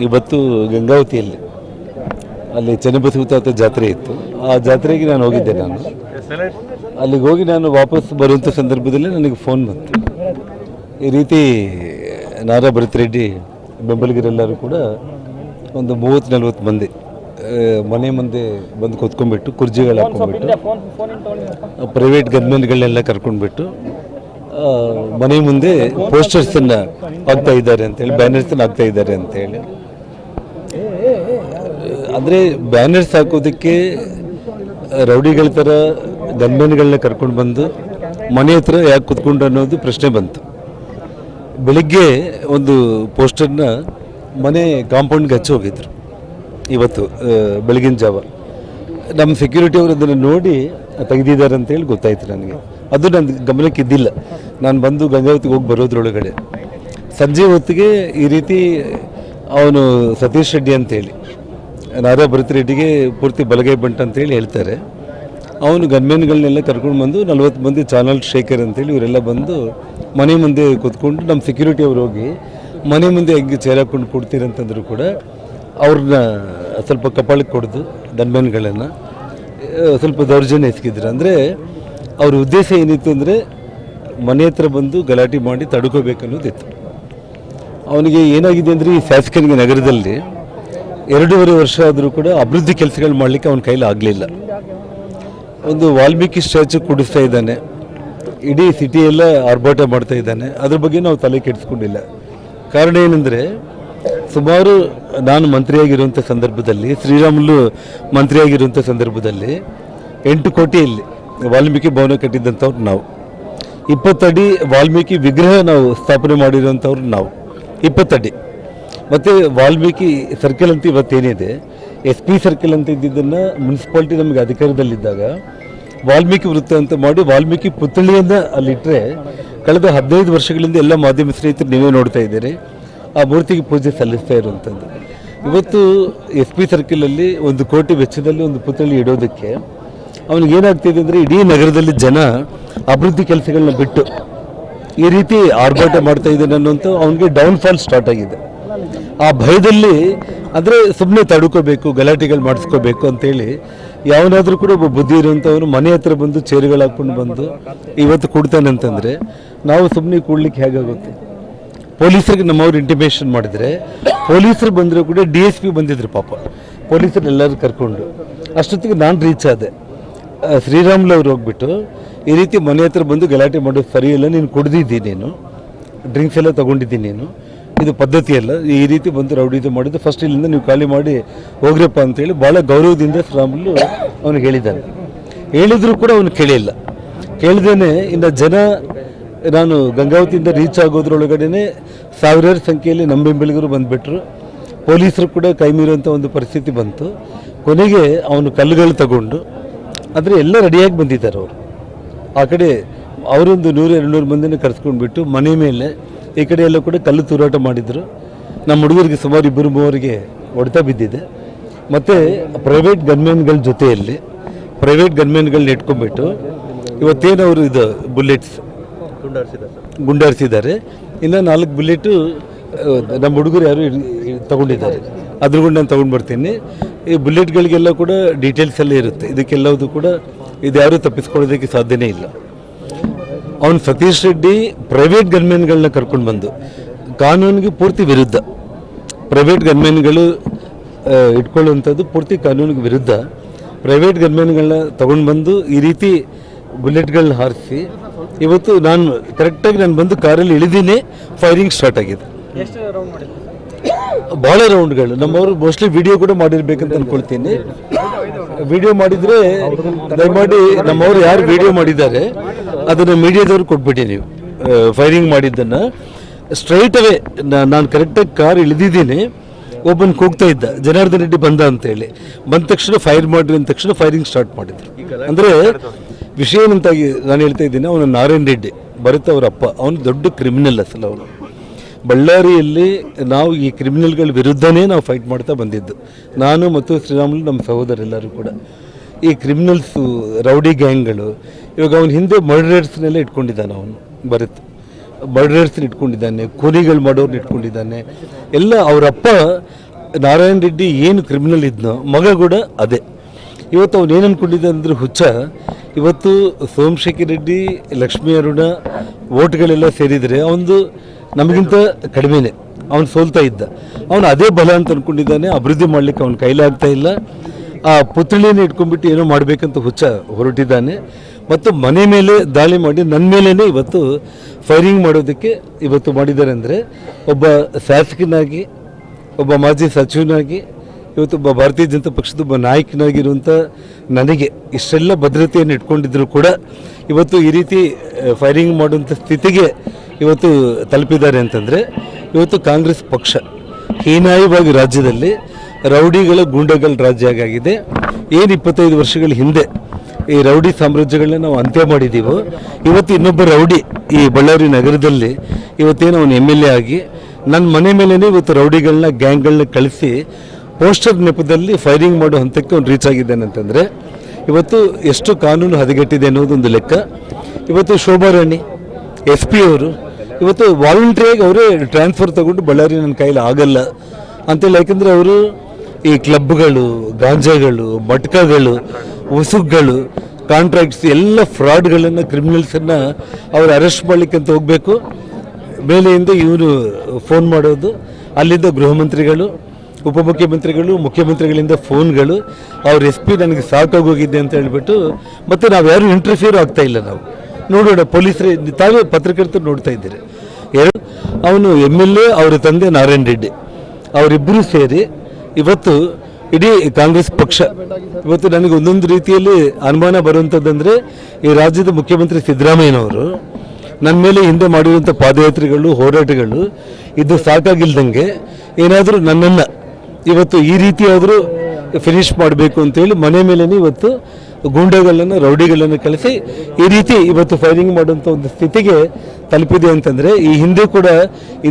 ಇವತ್ತು ಗಂಗಾವತಿಯಲ್ಲಿ ಅಲ್ಲಿ ಚೆನ್ನಬಸವ ಜಾತ್ರೆ ಇತ್ತು. ಆ ಜಾತ್ರೆಗೆ ನಾನು ಹೋಗಿದ್ದೆ. ನಾನು ಅಲ್ಲಿಗೆ ಹೋಗಿ ನಾನು ವಾಪಸ್ ಬರುವಂಥ ಸಂದರ್ಭದಲ್ಲಿ ನನಗೆ ಫೋನ್ ಬಂತು, ಈ ರೀತಿ ನಾರಾ ಭರತ್ ರೆಡ್ಡಿ ಬೆಂಬಲಿಗರೆಲ್ಲರೂ ಕೂಡ ಒಂದು 30-40 ಮಂದಿ ಮನೆ ಮುಂದೆ ಬಂದು ಕೂತ್ಕೊಂಡ್ಬಿಟ್ಟು ಕುರ್ಜಿಗಳು ಹಾಕೊಂಡ್ಬಿಟ್ಟು ಪ್ರೈವೇಟ್ ಗನ್ಮೆನ್ಗಳನ್ನೆಲ್ಲ ಕರ್ಕೊಂಡ್ಬಿಟ್ಟು ಮನೆ ಮುಂದೆ ಪೋಸ್ಟರ್ಸನ್ನು ಹಾಕ್ತಾ ಇದ್ದಾರೆ ಅಂತೇಳಿ, ಬ್ಯಾನರ್ಸನ್ನು ಹಾಕ್ತಾ ಇದ್ದಾರೆ ಅಂತೇಳಿ. ಅಂದರೆ ಬ್ಯಾನರ್ಸ್ ಹಾಕೋದಕ್ಕೆ ರೌಡಿಗಳ ಥರ ಗನ್ಮೆನ್ಗಳನ್ನ ಕರ್ಕೊಂಡು ಬಂದು ಮನೆ ಹತ್ರ ಯಾಕೆ ಕೂತ್ಕೊಂಡು ಅನ್ನೋದು ಪ್ರಶ್ನೆ ಬಂತು. ಬೆಳಿಗ್ಗೆ ಒಂದು ಪೋಸ್ಟರ್ನ ಮನೆ ಕಾಂಪೌಂಡ್ಗೆ ಹಚ್ಚಿ ಹೋಗಿದ್ರು ಇವತ್ತು ಬೆಳಗಿನ ಜಾವ. ನಮ್ಮ ಸೆಕ್ಯೂರಿಟಿ ಅವರು ಅದನ್ನು ನೋಡಿ ತೆಗೆದಿದ್ದಾರೆ ಅಂತೇಳಿ ಗೊತ್ತಾಯ್ತು ನನಗೆ. ಅದು ನನ್ನ ಗಮನಕ್ಕೆ ಇದ್ದಿಲ್ಲ. ನಾನು ಬಂದು ಗಂಗಾವತಿಗೆ ಹೋಗಿ ಬರೋದ್ರೊಳಗಡೆ ಸಂಜೆ ಹೊತ್ತಿಗೆ ಈ ರೀತಿ ಅವನು ಸತೀಶ್ ರೆಡ್ಡಿ ಅಂತೇಳಿ ನಾರಾ ಭರತ್ ರೆಡ್ಡಿಗೆ ಪೂರ್ತಿ ಬಲಗೈ ಬಂಟ ಅಂತೇಳಿ ಹೇಳ್ತಾರೆ. ಅವನು ಗನ್ಮೆನ್ಗಳನ್ನೆಲ್ಲ ಕರ್ಕೊಂಡು ಬಂದು 40 ಮಂದಿ ಚಾನಲ್ ಶೇಖರ್ ಅಂತೇಳಿ ಇವರೆಲ್ಲ ಬಂದು ಮನೆ ಮುಂದೆ ಕೂತ್ಕೊಂಡು ನಮ್ಮ ಸೆಕ್ಯೂರಿಟಿ ಅವರು ಹೋಗಿ ಮನೆ ಮುಂದೆ ಹೆಂಗೆ ಚೇರ್ ಹಾಕ್ಕೊಂಡು ಕೊಡ್ತೀರಂತಂದ್ರು ಕೂಡ ಅವ್ರನ್ನ ಸ್ವಲ್ಪ ಕಪಾಳಕ್ಕೆ ಕೊಡ್ದು ಗನ್ಮೆನ್ಗಳನ್ನು ಸ್ವಲ್ಪ ದೌರ್ಜನ್ಯ ಎಸಗಿದ್ರು. ಅಂದರೆ ಅವ್ರ ಉದ್ದೇಶ ಏನಿತ್ತು ಅಂದರೆ ಮನೆ ಹತ್ರ ಬಂದು ಗಲಾಟೆ ಮಾಡಿ ತಡ್ಕೋಬೇಕನ್ನೋದಿತ್ತು. ಅವನಿಗೆ ಏನಾಗಿದೆ ಅಂದರೆ ಈ ಶಾಸಕನಿಗೆ ನಗರದಲ್ಲಿ 2.5 ವರ್ಷ ಆದರೂ ಕೂಡ ಅಭಿವೃದ್ಧಿ ಕೆಲಸಗಳು ಮಾಡಲಿಕ್ಕೆ ಅವನ ಕೈಲಿ ಆಗಲಿಲ್ಲ. ಒಂದು ವಾಲ್ಮೀಕಿ ಸ್ಟ್ಯಾಚು ಕೂಡಿಸ್ತಾ ಇದ್ದಾನೆ, ಇಡೀ ಸಿಟಿಯೆಲ್ಲ ಆರ್ಭಾಟ ಮಾಡ್ತಾ ಇದ್ದಾನೆ. ಅದ್ರ ಬಗ್ಗೆ ನಾವು ತಲೆ ಕೆಡಿಸ್ಕೊಂಡಿಲ್ಲ. ಕಾರಣ ಏನಂದರೆ ಸುಮಾರು ನಾನು ಮಂತ್ರಿಯಾಗಿರುವಂಥ ಸಂದರ್ಭದಲ್ಲಿ, ಶ್ರೀರಾಮುಲು ಮಂತ್ರಿಯಾಗಿರುವಂಥ ಸಂದರ್ಭದಲ್ಲಿ 8 ಕೋಟಿಯಲ್ಲಿ ವಾಲ್ಮೀಕಿ ಭವನ ಕಟ್ಟಿದ್ದಂಥವ್ರು ನಾವು. 20 ಅಡಿ ವಾಲ್ಮೀಕಿ ವಿಗ್ರಹ ನಾವು ಸ್ಥಾಪನೆ ಮಾಡಿರುವಂಥವ್ರು ನಾವು, 20 ಅಡಿ. ಮತ್ತು ವಾಲ್ಮೀಕಿ ಸರ್ಕಲ್ ಅಂತ ಇವತ್ತೇನಿದೆ, SP ಸರ್ಕಲ್ ಅಂತ ಇದ್ದಿದ್ದನ್ನು ಮುನ್ಸಿಪಾಲ್ಟಿ ನಮಗೆ ಅಧಿಕಾರದಲ್ಲಿದ್ದಾಗ ವಾಲ್ಮೀಕಿ ವೃತ್ತ ಅಂತ ಮಾಡಿ ವಾಲ್ಮೀಕಿ ಪುತ್ಥಳಿಯನ್ನು ಅಲ್ಲಿಟ್ಟರೆ ಕಳೆದ 15 ವರ್ಷಗಳಿಂದ ಎಲ್ಲ ಮಾಧ್ಯಮ ಸ್ನೇಹಿತರು ನೀವೇ ನೋಡ್ತಾ ಇದ್ದೀರಿ ಆ ಮೂರ್ತಿಗೆ ಪೂಜೆ ಸಲ್ಲಿಸ್ತಾ ಇರುವಂಥದ್ದು. ಇವತ್ತು SP ಸರ್ಕಲಲ್ಲಿ 1 ಕೋಟಿ ವೆಚ್ಚದಲ್ಲಿ ಒಂದು ಪುತ್ಥಳಿ ಇಡೋದಕ್ಕೆ ಅವನಿಗೇನಾಗ್ತಿದೆ ಅಂದರೆ ಇಡೀ ನಗರದಲ್ಲಿ ಜನ ಅಭಿವೃದ್ಧಿ ಕೆಲಸಗಳನ್ನ ಬಿಟ್ಟು ಈ ರೀತಿ ಆರ್ಭಾಟ ಮಾಡ್ತಾ ಇದ್ದಾನೆ ಅನ್ನೋಂಥ ಅವನಿಗೆ ಡೌನ್ಫಾಲ್ ಸ್ಟಾರ್ಟ್ ಆಗಿದೆ. ಆ ಭಯದಲ್ಲಿ ಅಂದರೆ ಸುಮ್ಮನೆ ತಡ್ಕೋಬೇಕು, ಗಲಾಟೆಗಳು ಮಾಡಿಸ್ಕೋಬೇಕು ಅಂತೇಳಿ ಯಾವನಾದರೂ ಕೂಡ ಒಬ್ಬ ಬುದ್ಧಿ ಇರುವಂಥವನು ಮನೆ ಹತ್ರ ಬಂದು ಚೇರುಗಳು ಹಾಕ್ಕೊಂಡು ಬಂದು ಇವತ್ತು ಕೊಡ್ತಾನೆ ಅಂತಂದರೆ ನಾವು ಸುಮ್ಮನೆ ಕೂಡ್ಲಿಕ್ಕೆ ಹೇಗಾಗುತ್ತೆ? ಪೊಲೀಸರಿಗೆ ನಮ್ಮವ್ರು ಇಂಟಿಮೇಷನ್ ಮಾಡಿದರೆ ಪೊಲೀಸರು ಬಂದರೂ ಕೂಡ DSP ಬಂದಿದ್ರು ಪಾಪ, ಪೊಲೀಸರು ಎಲ್ಲರೂ ಕರ್ಕೊಂಡು. ಅಷ್ಟೊತ್ತಿಗೆ ನಾನು ರೀಚ್ ಆದೆ. ಶ್ರೀರಾಮುಲು ಅವ್ರು ಹೋಗ್ಬಿಟ್ಟು ಈ ರೀತಿ ಮನೆ ಹತ್ರ ಬಂದು ಗಲಾಟೆ ಮಾಡೋದು ಸರಿಯಿಲ್ಲ, ನೀನು ಕುಡ್ದಿದ್ದೀನಿ, ನೀನು ಡ್ರಿಂಕ್ಸ್ ಎಲ್ಲ ತೊಗೊಂಡಿದ್ದೀನಿ, ನೀನು ಇದು ಪದ್ಧತಿ ಅಲ್ಲ, ಈ ರೀತಿ ಬಂದು ರೌಡಿದು ಮಾಡಿದ್ದು, ಫಸ್ಟ್ ಇಲ್ಲಿಂದ ನೀವು ಖಾಲಿ ಮಾಡಿ ಹೋಗ್ರಪ್ಪ ಅಂತೇಳಿ ಭಾಳ ಗೌರವದಿಂದ ಶ್ರೀರಾಮುಲು ಅವನಿಗೆ ಹೇಳಿದ್ದಾನೆ. ಹೇಳಿದರೂ ಕೂಡ ಅವನು ಕೇಳಿಲ್ಲ. ಕೇಳಿದೇನೆ ಇನ್ನು ಜನ ನಾನು ಗಂಗಾವತಿಯಿಂದ ರೀಚ್ ಆಗೋದ್ರೊಳಗಡೆ ಸಾವಿರಾರು ಸಂಖ್ಯೆಯಲ್ಲಿ ನಮ್ಮ ಬೆಂಬಲಿಗರು ಬಂದುಬಿಟ್ರು. ಪೊಲೀಸರು ಕೂಡ ಕೈ ಮೀರುವಂಥ ಒಂದು ಪರಿಸ್ಥಿತಿ ಬಂತು. ಕೊನೆಗೆ ಅವನು ಕಲ್ಲುಗಳು ತಗೊಂಡು ಆದರೆ ಎಲ್ಲ ರೆಡಿಯಾಗಿ ಬಂದಿದ್ದಾರೆ ಅವರು. ಆ ಕಡೆ ಅವರೊಂದು 100-200 ಮಂದಿನ ಕರೆಸ್ಕೊಂಡ್ಬಿಟ್ಟು ಮನೆ ಮೇಲೆ ಈ ಕಡೆ ಎಲ್ಲ ಕೂಡ ಕಲ್ಲು ತೂರಾಟ ಮಾಡಿದರು. ನಮ್ಮ ಹುಡುಗರಿಗೆ ಸುಮಾರು 2-3 ಹೊಡೆತ ಬಿದ್ದಿದೆ. ಮತ್ತು ಪ್ರೈವೇಟ್ ಗನ್ಮೆನ್ಗಳ ಜೊತೆಯಲ್ಲಿ ಪ್ರೈವೇಟ್ ಗನ್ಮೆನ್ಗಳನ್ನ ಇಟ್ಕೊಂಡ್ಬಿಟ್ಟು ಇವತ್ತೇನು ಅವರು ಇದು ಬುಲೆಟ್ಸ್ ಗುಂಡಾರಿಸಿದ್ದಾರೆ. ಇನ್ನು 4 ಬುಲೆಟು ನಮ್ಮ ಹುಡುಗರು ಯಾರು ತಗೊಂಡಿದ್ದಾರೆ. ಅದ್ರ ಕೂಡ ನಾನು ತೊಗೊಂಡು ಬರ್ತೀನಿ. ಈ ಬುಲೆಟ್ಗಳಿಗೆಲ್ಲ ಕೂಡ ಡೀಟೇಲ್ಸ್ ಎಲ್ಲ ಇರುತ್ತೆ. ಇದಕ್ಕೆಲ್ಲವುದು ಕೂಡ ಇದು ಯಾರೂ ತಪ್ಪಿಸ್ಕೊಳ್ಳೋದಕ್ಕೆ ಸಾಧ್ಯನೇ ಇಲ್ಲ. ಅವನು ಸತೀಶ್ ರೆಡ್ಡಿ ಪ್ರೈವೇಟ್ ಗನ್ಮೆನ್ಗಳನ್ನ ಕರ್ಕೊಂಡು ಬಂದು ಕಾನೂನಿಗೆ ಪೂರ್ತಿ ವಿರುದ್ಧ, ಪ್ರೈವೇಟ್ ಗನ್ಮೆನ್ಗಳು ಇಟ್ಕೊಳ್ಳುವಂಥದ್ದು ಪೂರ್ತಿ ಕಾನೂನಿಗೆ ವಿರುದ್ಧ. ಪ್ರೈವೇಟ್ ಗನ್ಮೆನ್ಗಳನ್ನ ತೊಗೊಂಡು ಬಂದು ಈ ರೀತಿ ಬುಲೆಟ್ಗಳನ್ನ ಹಾರಿಸಿ ಇವತ್ತು ನಾನು ಕರೆಕ್ಟಾಗಿ ನಾನು ಬಂದು ಕಾರಲ್ಲಿ ಇಳಿದೀನಿ, ಫೈರಿಂಗ್ ಸ್ಟಾರ್ಟ್ ಆಗಿದೆ. ಭಾಳ ರೌಂಡ್ಗಳು. ನಮ್ಮವರು ಮೋಸ್ಟ್ಲಿ ವಿಡಿಯೋ ಕೂಡ ಮಾಡಿರ್ಬೇಕಂತ ಅಂದ್ಕೊಳ್ತೀನಿ. ವಿಡಿಯೋ ಮಾಡಿದರೆ ದಯಮಾಡಿ ನಮ್ಮವರು ಯಾರು ವಿಡಿಯೋ ಮಾಡಿದ್ದಾರೆ ಅದನ್ನು ಮೀಡಿಯಾದವ್ರು ಕೊಟ್ಬಿಟ್ಟು ನೀವು ಫೈರಿಂಗ್ ಮಾಡಿದ್ದನ್ನು ಸ್ಟ್ರೈಟ್ ಅವೇ ನಾನು ಕರೆಕ್ಟಾಗಿ ಕಾರ್ ಇಳಿದಿದ್ದೀನಿ. ಒಬ್ಬನ ಕೂಗ್ತಾ ಇದ್ದ, ಜನಾರ್ದನ್ ರೆಡ್ಡಿ ಬಂದ ಅಂತೇಳಿ. ಬಂದ ತಕ್ಷಣ ಫೈರ್ ಮಾಡಿರಿ ಅಂದ ತಕ್ಷಣ ಫೈರಿಂಗ್ ಸ್ಟಾರ್ಟ್ ಮಾಡಿದ್ರು. ಅಂದರೆ ವಿಷಯ ಏನಂತಾಗಿ ನಾನು ಹೇಳ್ತಾ ಇದ್ದೀನಿ, ಅವನು ನಾರಾಯಣ್ ರೆಡ್ಡಿ ಭರತ್ ಅವರ ಅಪ್ಪ, ಅವನು ದೊಡ್ಡ ಕ್ರಿಮಿನಲ್ ಅಸಲ. ಅವನು ಬಳ್ಳಾರಿಯಲ್ಲಿ ನಾವು ಈ ಕ್ರಿಮಿನಲ್ಗಳ ವಿರುದ್ಧನೇ ನಾವು ಫೈಟ್ ಮಾಡ್ತಾ ಬಂದಿದ್ದು, ನಾನು ಮತ್ತು ಶ್ರೀರಾಮುಲು ನಮ್ಮ ಸಹೋದರೆಲ್ಲರೂ ಕೂಡ. ಈ ಕ್ರಿಮಿನಲ್ಸು, ರೌಡಿ ಗ್ಯಾಂಗ್ಗಳು, ಇವಾಗ ಅವನ ಹಿಂದೆ ಮರ್ಡರರ್ಸ್ನೆಲ್ಲ ಇಟ್ಕೊಂಡಿದ್ದಾನೆ. ಅವನು ಭರತ್ ಮರ್ಡರರ್ಸ್ನ ಇಟ್ಕೊಂಡಿದ್ದಾನೆ, ಕೂಲಿಗಳು ಮಾಡೋರ್ನ ಇಟ್ಕೊಂಡಿದ್ದಾನೆ. ಎಲ್ಲ ಅವರಪ್ಪ ನಾರಾಯಣ ರೆಡ್ಡಿ ಏನು ಕ್ರಿಮಿನಲ್ ಇದ್ನೋ ಮಗ ಕೂಡ ಅದೇ. ಇವತ್ತು ಅವನು ಏನು ಅಂದ್ಕೊಂಡಿದ್ದ ಅಂದರೆ ಹುಚ್ಚ, ಇವತ್ತು ಸೋಮಶೇಖರ್ ರೆಡ್ಡಿ, ಲಕ್ಷ್ಮೀ ಅರುಣ ಓಟ್ಗಳೆಲ್ಲ ಸೇರಿದರೆ ಅವನು ನಮಗಿಂತ ಕಡಿಮೆನೇ, ಅವನು ಸೋಲ್ತಾ ಇದ್ದ. ಅವನು ಅದೇ ಬಲ ಅಂತ ಅಂದ್ಕೊಂಡಿದ್ದಾನೆ. ಅಭಿವೃದ್ಧಿ ಮಾಡಲಿಕ್ಕೆ ಅವನ ಕೈಲಾಗ್ತಾ ಇಲ್ಲ. ಆ ಪುತ್ಳಿಯನ್ನು ಇಟ್ಕೊಂಡ್ಬಿಟ್ಟು ಏನೋ ಮಾಡಬೇಕಂತ ಹುಚ್ಚ ಹೊರಟಿದ್ದಾನೆ. ಮತ್ತು ಮನೆ ಮೇಲೆ ದಾಳಿ ಮಾಡಿ ನನ್ನ ಮೇಲೇ ಇವತ್ತು ಫೈರಿಂಗ್ ಮಾಡೋದಕ್ಕೆ ಇವತ್ತು ಮಾಡಿದ್ದಾರೆ. ಅಂದರೆ ಒಬ್ಬ ಶಾಸಕನಾಗಿ, ಒಬ್ಬ ಮಾಜಿ ಸಚಿವನಾಗಿ, ಇವತ್ತೊಬ್ಬ ಭಾರತೀಯ ಜನತಾ ಪಕ್ಷದ ಒಬ್ಬ ನಾಯಕನಾಗಿರುವಂಥ ನನಗೆ ಇಷ್ಟೆಲ್ಲ ಭದ್ರತೆಯನ್ನು ಇಟ್ಕೊಂಡಿದ್ರು ಕೂಡ ಇವತ್ತು ಈ ರೀತಿ ಫೈರಿಂಗ್ ಮಾಡುವಂಥ ಸ್ಥಿತಿಗೆ ಇವತ್ತು ತಲುಪಿದ್ದಾರೆ ಅಂತಂದರೆ ಇವತ್ತು ಕಾಂಗ್ರೆಸ್ ಪಕ್ಷ ಹೀನಾಯವಾಗಿ ರಾಜ್ಯದಲ್ಲಿ ರೌಡಿಗಳ ಗೂಂಡಗಳ ರಾಜ್ಯ ಆಗಿದೆ. ಏನು 25 ವರ್ಷಗಳ ಹಿಂದೆ ಈ ರೌಡಿ ಸಾಮ್ರಾಜ್ಯಗಳನ್ನ ನಾವು ಅಂತ್ಯ ಮಾಡಿದ್ದೀವೋ, ಇವತ್ತು ಇನ್ನೊಬ್ಬ ರೌಡಿ ಈ ಬಳ್ಳಾರಿ ನಗರದಲ್ಲಿ ಇವತ್ತೇನು ಅವನು MLA ಆಗಿ ನನ್ನ ಮನೆ ಮೇಲೇ ಇವತ್ತು ರೌಡಿಗಳನ್ನ, ಗ್ಯಾಂಗ್ಗಳನ್ನ ಕಳಿಸಿ ಪೋಸ್ಟರ್ ನೆಪದಲ್ಲಿ ಫೈರಿಂಗ್ ಮಾಡೋ ಹಂತಕ್ಕೆ ಅವ್ನು ರೀಚ್ ಆಗಿದ್ದಾನೆ ಅಂತಂದರೆ ಇವತ್ತು ಎಷ್ಟು ಕಾನೂನು ಹದಗೆಟ್ಟಿದೆ ಅನ್ನೋದೊಂದು ಲೆಕ್ಕ. ಇವತ್ತು ಶೋಭಾರಾಣಿ SP ಅವರು ಇವತ್ತು ವಾಲಂಟ್ರಿಯಾಗಿ ಅವರೇ ಟ್ರಾನ್ಸ್ಫರ್ ತಗೊಂಡು ಬಳ್ಳಾರಿ ನನ್ನ ಕೈಲಿ ಆಗಲ್ಲ ಅಂತೇಳಿ, ಯಾಕೆಂದರೆ ಅವರು ಈ ಕ್ಲಬ್ಗಳು, ಗಾಂಜಾಗಳು, ಮಟ್ಕಗಳು, ಉಸುಗುಗಳು, ಕಾಂಟ್ರಾಕ್ಟ್ಸ್ ಎಲ್ಲ ಫ್ರಾಡ್ಗಳನ್ನು, ಕ್ರಿಮಿನಲ್ಸನ್ನು ಅವ್ರು ಅರೆಸ್ಟ್ ಮಾಡಲಿಕ್ಕೆ ಅಂತ ಹೋಗಬೇಕು. ಮೇಲೆಯಿಂದ ಇವರು ಫೋನ್ ಮಾಡೋದು, ಅಲ್ಲಿಂದ ಗೃಹ ಮಂತ್ರಿಗಳು, ಉಪಮುಖ್ಯಮಂತ್ರಿಗಳು, ಮುಖ್ಯಮಂತ್ರಿಗಳಿಂದ ಫೋನ್ಗಳು, ಅವ್ರ SP ನನಗೆ ಸಾಕಾಗೋಗಿದೆ ಅಂತ ಹೇಳ್ಬಿಟ್ಟು, ಮತ್ತು ನಾವು ಯಾರು ಇಂಟರ್ಫಿಯರ್ ಆಗ್ತಾ ಇಲ್ಲ. ನಾವು ನೋಡೋಣ, ಪೊಲೀಸರೇ ತಾವೇ ಪತ್ರಕರ್ತರು ನೋಡ್ತಾ ಇದ್ದೀರಿ. ಅವನು MLA, ಅವರ ತಂದೆ ನಾರಾಯಣ ರೆಡ್ಡಿ, ಅವರಿಬ್ಬರು ಸೇರಿ ಇವತ್ತು ಇಡೀ ಕಾಂಗ್ರೆಸ್ ಪಕ್ಷ ಇವತ್ತು ನನಗೆ ಒಂದೊಂದು ರೀತಿಯಲ್ಲಿ ಅನುಮಾನ ಬರುವಂಥದ್ದಂದರೆ ಈ ರಾಜ್ಯದ ಮುಖ್ಯಮಂತ್ರಿ ಸಿದ್ದರಾಮಯ್ಯನವರು ನನ್ನ ಮೇಲೆ ಹಿಂದೆ ಮಾಡಿರುವಂಥ ಪಾದಯಾತ್ರೆಗಳು, ಹೋರಾಟಗಳು ಇದು ಸಾಕಾಗಿಲ್ದಂಗೆ ಏನಾದರೂ ನನ್ನನ್ನು ಇವತ್ತು ಈ ರೀತಿಯಾದರೂ ಫಿನಿಶ್ ಮಾಡಬೇಕು ಅಂತೇಳಿ ಮನೆ ಮೇಲೇ ಇವತ್ತು ಗೂಂಡಗಳನ್ನು, ರೌಡಿಗಳನ್ನು ಕಳಿಸಿ ಈ ರೀತಿ ಇವತ್ತು ಫೈರಿಂಗ್ ಮಾಡುವಂಥ ಒಂದು ಸ್ಥಿತಿಗೆ ತಲುಪಿದೆ ಅಂತಂದರೆ ಈ ಹಿಂದೆ ಕೂಡ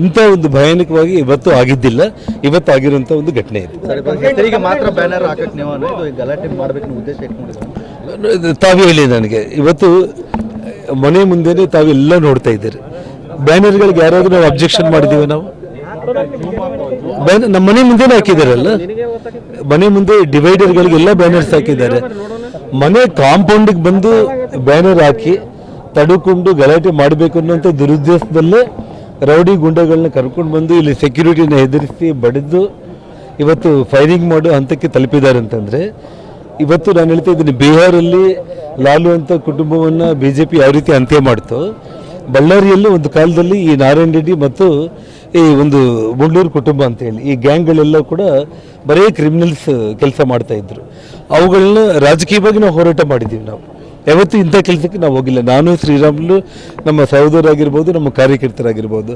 ಇಂಥ ಒಂದು ಭಯಾನಕವಾಗಿ ಇವತ್ತು ಆಗಿದ್ದಿಲ್ಲ, ಇವತ್ತು ಆಗಿರುವಂಥ ಒಂದು ಘಟನೆ ಇದೆ. ಮಾತ್ರ ಬ್ಯಾನರ್ ಹಾಕಕ್ಕೆ ನೀವು ಗಲಾಟೆ ಮಾಡಬೇಕು ಉದ್ದೇಶ ಇಟ್ಕೊಂಡಿದ್ದೀವಿ ತಾವೇ ಹೇಳಿ ನನಗೆ. ಇವತ್ತು ಮನೆ ಮುಂದೆನೇ ತಾವೆಲ್ಲ ನೋಡ್ತಾ ಇದ್ದೀರಿ. ಬ್ಯಾನರ್ಗಳಿಗೆ ಯಾರಾದರೂ ನಾವು ಅಬ್ಜೆಕ್ಷನ್ ಮಾಡಿದ್ದೀವಿ? ನಾವು ನಮ್ಮ ಮನೆ ಮುಂದೆನೇ ಹಾಕಿದಾರಲ್ಲ, ಮನೆ ಮುಂದೆ ಡಿವೈಡರ್ಗಳಿಗೆಲ್ಲ ಬ್ಯಾನರ್ಸ್ ಹಾಕಿದ್ದಾರೆ. ಮನೆ ಕಾಂಪೌಂಡಿಗೆ ಬಂದು ಬ್ಯಾನರ್ ಹಾಕಿ ತಡುಕೊಂಡು ಗಲಾಟೆ ಮಾಡಬೇಕು ಅನ್ನೋಂಥ ದುರುದ್ದೇಶದಲ್ಲೇ ರೌಡಿ ಗುಂಡಗಳನ್ನ ಕರ್ಕೊಂಡು ಬಂದು ಇಲ್ಲಿ ಸೆಕ್ಯೂರಿಟಿನ ಹೆದರಿಸಿ ಬಡಿದು ಇವತ್ತು ಫೈರಿಂಗ್ ಮಾಡೋ ಹಂತಕ್ಕೆ ತಲುಪಿದ್ದಾರೆ ಅಂತಂದರೆ ಇವತ್ತು ನಾನು ಹೇಳ್ತಾ ಇದ್ದೀನಿ, ಬಿಹಾರಲ್ಲಿ ಲಾಲು ಅಂತ ಕುಟುಂಬವನ್ನು BJP ಯಾವ ರೀತಿ ಅಂತ್ಯ ಮಾಡ್ತೋ, ಬಳ್ಳಾರಿಯಲ್ಲಿ ಒಂದು ಕಾಲದಲ್ಲಿ ಈ ನಾರಾಯಣ ರೆಡ್ಡಿ ಮತ್ತು ಈ ಒಂದು ಮುಂಡೂರು ಕುಟುಂಬ ಅಂತೇಳಿ ಈ ಗ್ಯಾಂಗ್ಗಳೆಲ್ಲ ಕೂಡ ಬರೀ ಕ್ರಿಮಿನಲ್ಸ್ ಕೆಲಸ ಮಾಡ್ತಾಯಿದ್ರು. ಅವುಗಳನ್ನ ರಾಜಕೀಯವಾಗಿ ನಾವು ಹೋರಾಟ ಮಾಡಿದ್ದೀವಿ. ನಾವು ಯಾವತ್ತೂ ಇಂಥ ಕೆಲಸಕ್ಕೆ ನಾವು ಹೋಗಿಲ್ಲ. ನಾನು, ಶ್ರೀರಾಮುಲು, ನಮ್ಮ ಸಹೋದರರಾಗಿರ್ಬೋದು, ನಮ್ಮ ಕಾರ್ಯಕರ್ತರಾಗಿರ್ಬೋದು.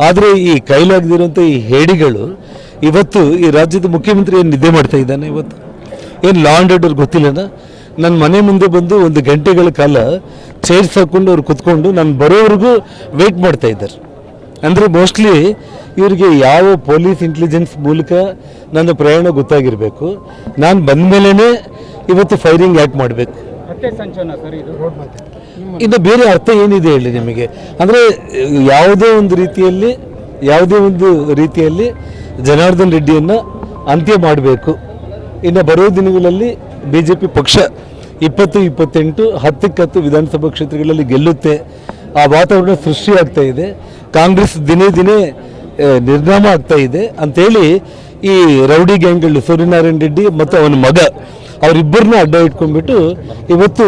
ಆದರೆ ಈ ಕೈಲಾಗದಿರುವಂಥ ಈ ಹೇಡಿಗಳು ಇವತ್ತು ಈ ರಾಜ್ಯದ ಮುಖ್ಯಮಂತ್ರಿ ಏನು ನಿದ್ದೆ ಮಾಡ್ತಾ ಇದ್ದಾನೆ? ಇವತ್ತು ಏನು ಲಾ ಆ್ಯಂಡ್ ಆರ್ಡರ್ ಗೊತ್ತಿಲ್ಲನ? ನನ್ನ ಮನೆ ಮುಂದೆ ಬಂದು 1 ಗಂಟೆಗಳ ಕಾಲ ಚೇರ್ಸ್ ಹಾಕ್ಕೊಂಡು ಅವ್ರು ಕುತ್ಕೊಂಡು ನಾನು ಬರೋವರೆಗೂ ವೆಯ್ಟ್ ಮಾಡ್ತಾ ಇದ್ದಾರೆ. ಅಂದರೆ ಮೋಸ್ಟ್ಲಿ ಇವರಿಗೆ ಯಾವ ಪೊಲೀಸ್ ಇಂಟೆಲಿಜೆನ್ಸ್ ಮೂಲಕ ನನ್ನ ಪ್ರಯಾಣ ಗೊತ್ತಾಗಿರಬೇಕು. ನಾನು ಬಂದ ಮೇಲೇ ಇವತ್ತು ಫೈರಿಂಗ್ ಯಾಕೆ ಮಾಡಬೇಕು? ಇನ್ನು ಬೇರೆ ಅರ್ಥ ಏನಿದೆ ಹೇಳಿ ನಿಮಗೆ? ಅಂದರೆ ಯಾವುದೇ ಒಂದು ರೀತಿಯಲ್ಲಿ ಜನಾರ್ದನ್ ರೆಡ್ಡಿಯನ್ನು ಅಂತ್ಯ ಮಾಡಬೇಕು. ಇನ್ನು ಬರೋ ದಿನಗಳಲ್ಲಿ BJP ಪಕ್ಷ 20-28 10 ವಿಧಾನಸಭಾ ಕ್ಷೇತ್ರಗಳಲ್ಲಿ ಗೆಲ್ಲುತ್ತೆ. ಆ ವಾತಾವರಣ ಸೃಷ್ಟಿಯಾಗ್ತಾ ಇದೆ. ಕಾಂಗ್ರೆಸ್ ದಿನೇ ದಿನೇ ನಿರ್ನಾಮ ಆಗ್ತಾ ಇದೆ ಅಂತೇಳಿ ಈ ರೌಡಿ ಗ್ಯಾಂಗ್ಗಳು ಸೂರ್ಯನಾರಾಯಣ ರೆಡ್ಡಿ ಮತ್ತು ಅವನ ಮಗ ಅವರಿಬ್ಬರನ್ನ ಅಡ್ಡ ಇಟ್ಕೊಂಡ್ಬಿಟ್ಟು ಇವತ್ತು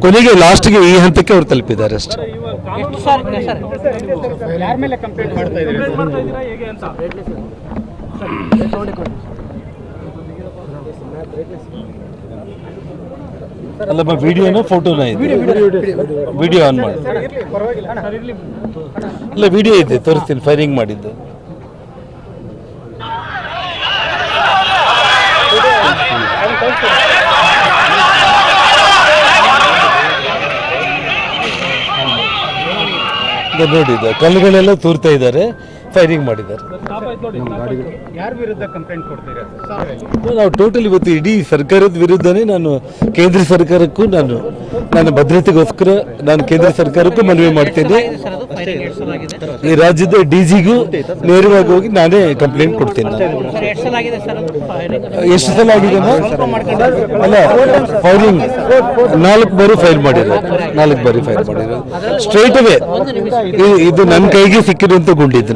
ಕೊನೆಗೆ ಲಾಸ್ಟ್ಗೆ ಈ ಹಂತಕ್ಕೆ ಅವ್ರು ತಲುಪಿದ್ದಾರೆ ಅಷ್ಟೇ. ಅಲ್ಲಮ್ಮ, ವಿಡಿಯೋನ ಫೋಟೋನ ಇದೆ? ವಿಡಿಯೋ ಆನ್ ಮಾಡಿ. ಇಲ್ಲ, ವಿಡಿಯೋ ಇದೆ, ತೋರಿಸ್ತೀನಿ ಫೈರಿಂಗ್ ಮಾಡಿದ್ದು. ನೋಡಿದ ಕಲ್ಲುಗಳೆಲ್ಲ ತೂರ್ತಾ ಇದ್ದಾರೆ. ಫೈರಿಂಗ್ ಮಾಡಿದ್ದಾರೆ. ಯಾರ ವಿರುದ್ಧ ಕಂಪ್ಲೇಂಟ್ ಕೊಡ್ತೀರಾ? ನಾವು ಟೋಟಲ್ ಇವತ್ತು ಇಡೀ ಸರ್ಕಾರದ ವಿರುದ್ಧನೇ ನಾನು ಕೇಂದ್ರ ಸರ್ಕಾರಕ್ಕೂ ನನ್ನ ಭದ್ರತೆಗೋಸ್ಕರ ನಾನು ಕೇಂದ್ರ ಸರ್ಕಾರಕ್ಕೂ ಮನವಿ ಮಾಡ್ತೇನೆ. ಈ ರಾಜ್ಯದ DGಗೂ ನೇರವಾಗಿ ಹೋಗಿ ನಾನೇ ಕಂಪ್ಲೇಂಟ್ ಕೊಡ್ತೇನೆ. ಎಷ್ಟು ಸಲ ಆಗಿದೆ ಅಲ್ಲ, ಫೈರಿಂಗ್ 4 ಬಾರಿ ಫೈಲ್ ಮಾಡಿರೋದು, 4 ಬಾರಿ ಫೈಲ್ ಮಾಡಿರೋದು ಸ್ಟ್ರೈಟ್ ಅವೇ. ಇದು ನನ್ನ ಕೈಗೆ ಸಿಕ್ಕಿರುವಂಥ ಗುಂಡಿದ್ದು.